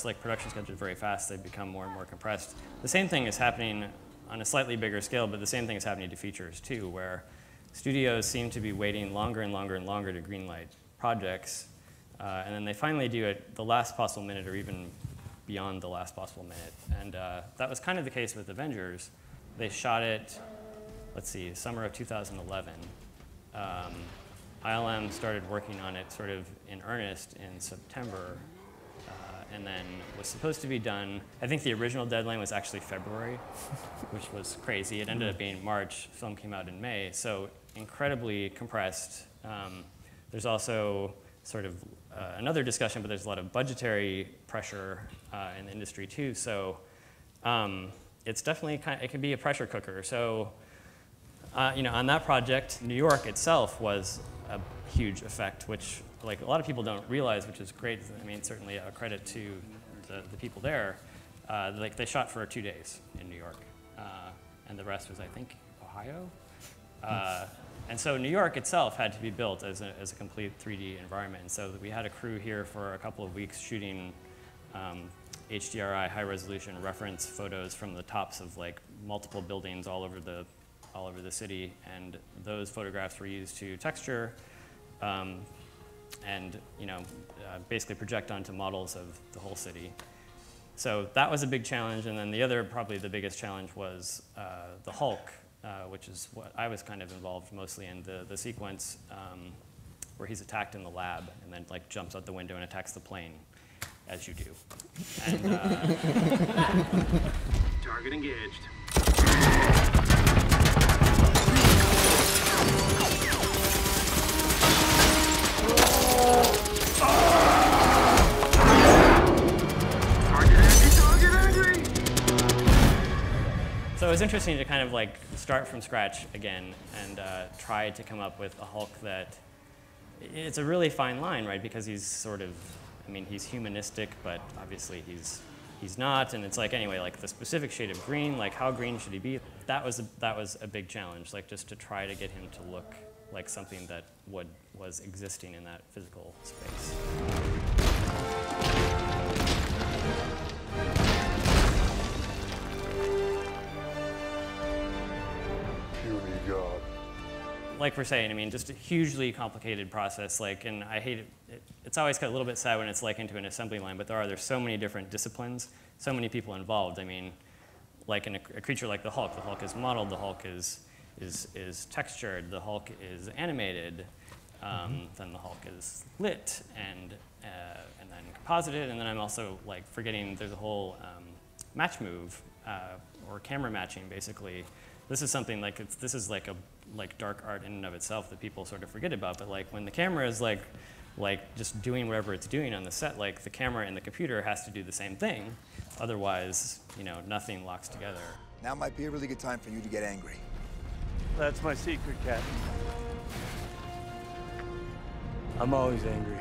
course, like production schedules very fast, they become more and more compressed. The same thing is happening on a slightly bigger scale, but the same thing is happening to features too, where studios seem to be waiting longer and longer and longer to greenlight projects, and then they finally do it the last possible minute or even beyond the last possible minute. And that was kind of the case with Avengers. They shot it, let's see, summer of 2011. ILM started working on it sort of in earnest in September, and then was supposed to be done. I think the original deadline was actually February, which was crazy. It ended up being March. Film came out in May, so incredibly compressed. There's also sort of another discussion, but there's a lot of budgetary pressure in the industry too. So it's definitely it can be a pressure cooker. So on that project, New York itself was a huge effect, which like a lot of people don't realize, which is great. I mean, certainly a credit to the people there. Like they shot for 2 days in New York, and the rest was, I think, Ohio. And so New York itself had to be built as a complete 3D environment. And so we had a crew here for a couple of weeks shooting HDRI, high-resolution reference photos from the tops of like multiple buildings all over the city. And those photographs were used to texture and basically project onto models of the whole city. So that was a big challenge. And then the other, probably the biggest challenge, was the Hulk. Which is what I was kind of involved mostly in, the sequence where he's attacked in the lab and then like jumps out the window and attacks the plane, as you do. And, target engaged. So it was interesting to kind of like start from scratch again and try to come up with a Hulk that, it's a really fine line, right? Because he's sort of, I mean, he's humanistic, but obviously he's not. And it's like, anyway, like the specific shade of green, like how green should he be? That was a big challenge, like just to try to get him to look like something that was existing in that physical space. God. Like we're saying, I mean, just a hugely complicated process. Like, and I hate it. It's always kind of a little bit sad when it's like into an assembly line, but there's so many different disciplines, so many people involved. I mean, like in a creature like the Hulk is modeled, the Hulk is textured, the Hulk is animated, then the Hulk is lit and then composited, and then I'm also like forgetting there's a whole match move or camera matching basically. This is something like this is like dark art in and of itself that people sort of forget about. But like when the camera is like just doing whatever it's doing on the set, like the camera and the computer has to do the same thing. Otherwise, nothing locks together. Now might be a really good time for you to get angry. That's my secret, Captain. I'm always angry.